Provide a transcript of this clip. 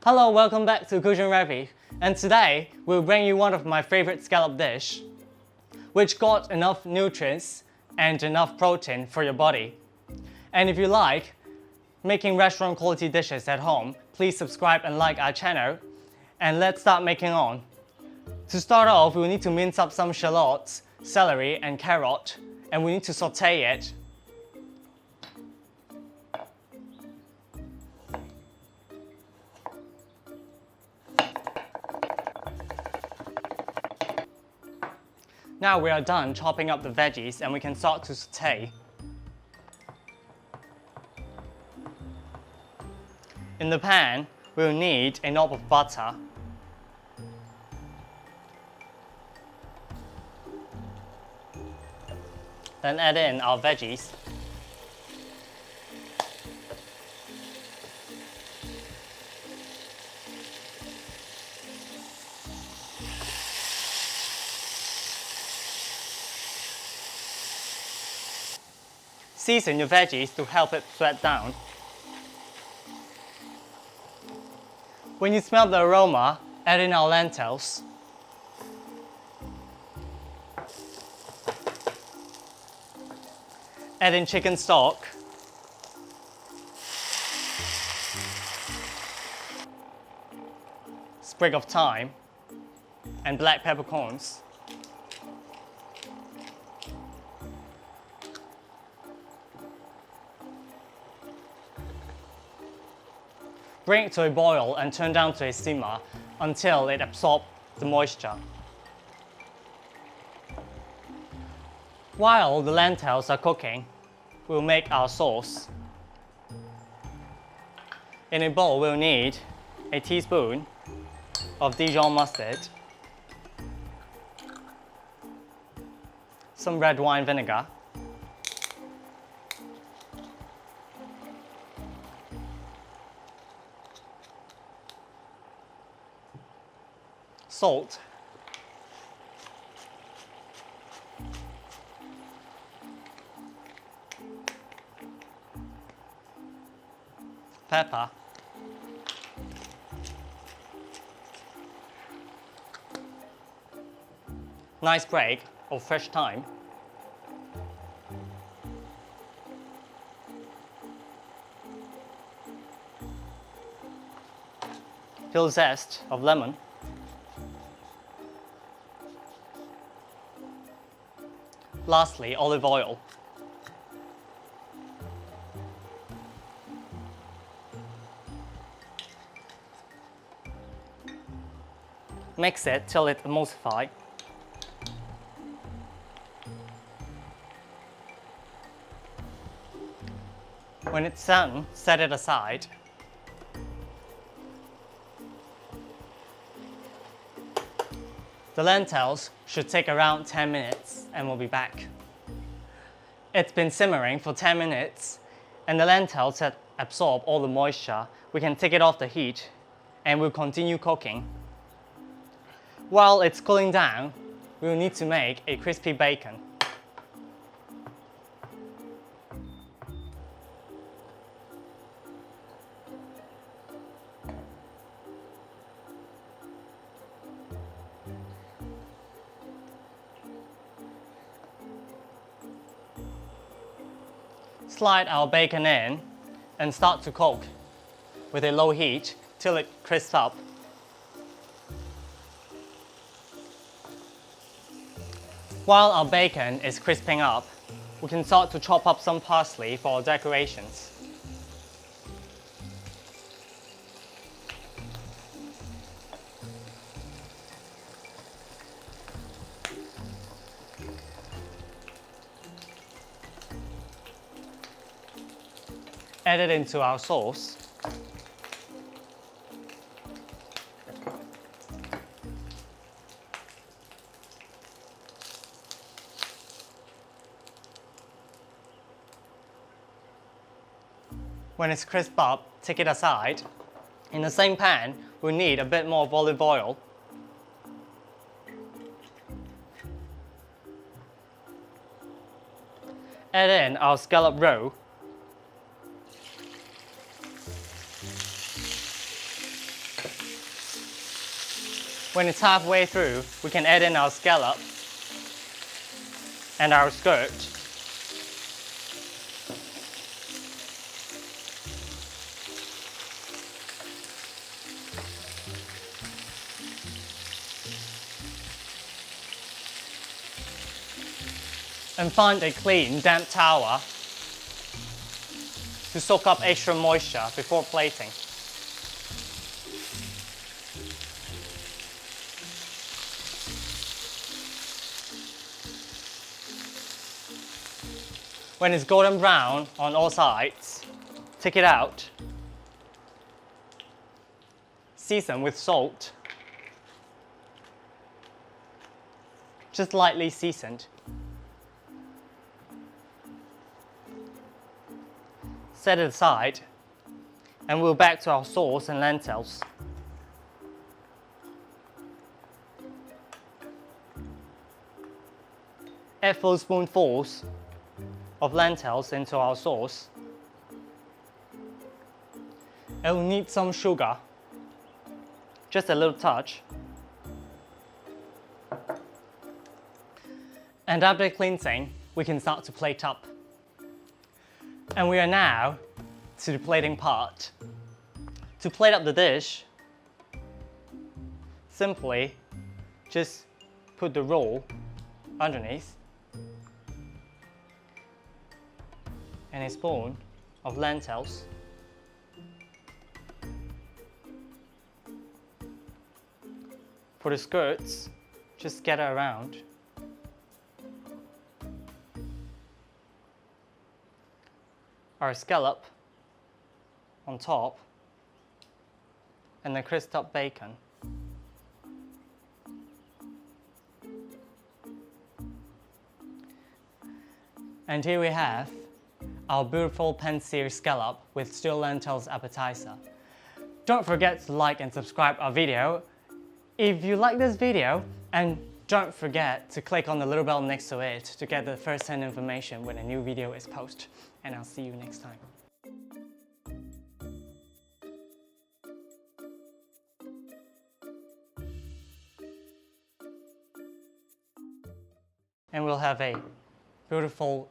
Hello, welcome back to Cushion Ravi, and today we'll bring you one of my favorite scallop dish, which got enough nutrients and enough protein for your body. And if you like making restaurant quality dishes at home, please subscribe and like our channel, and let's start making on. To start off, we'll need to mince up some shallots, celery and carrot, and we need to saute it. Now we are done chopping up the veggies and we can start to saute. In the pan, we'll need a knob of butter, then add in our veggies. Season your veggies to help it sweat down. When you smell the aroma, add in our lentils. Add in chicken stock. Sprig of thyme and black peppercorns. Bring it to a boil and turn down to a simmer until it absorbs the moisture. While the lentils are cooking, we'll make our sauce. In a bowl, we'll need a teaspoon of Dijon mustard, some red wine vinegar, salt, pepper, nice break of fresh thyme, peel zest of lemon, lastly olive oil. Mix it till it emulsifies. When it's done, set it aside. The lentils should take around 10 minutes and we'll be back. It's been simmering for 10 minutes and the lentils have absorbed all the moisture. We can take it off the heat and we'll continue cooking. While it's cooling down, we'll need to make a crispy bacon. Slide our bacon in and start to cook with a low heat till it crisps up. While our bacon is crisping up, we can start to chop up some parsley for our decorations. Add it into our sauce. When it's crisp up, take it aside. In the same pan, we'll need a bit more of olive oil. Add in our scallop roe. When it's halfway through, we can add in our scallop and our skirt. And find a clean, damp towel to soak up extra moisture before plating. When it's golden brown on all sides, take it out, season with salt, just lightly seasoned. Set it aside, and we'll back to our sauce and lentils. Add 4 spoonfuls of lentils into our sauce. And we'll need some sugar, just a little touch. And after cleansing, we can start to plate up. And we are now to the plating part. To plate up the dish, simply just put the roll underneath and a spoon of lentils. For the skirts, just scatter around. Our scallop on top, and the crisped up bacon. And here we have our beautiful pan-seared scallop with stewed lentils appetizer. Don't forget to like and subscribe our video if you like this video, and don't forget to click on the little bell next to it to get the first-hand information when a new video is posted. And I'll see you next time. And we'll have a beautiful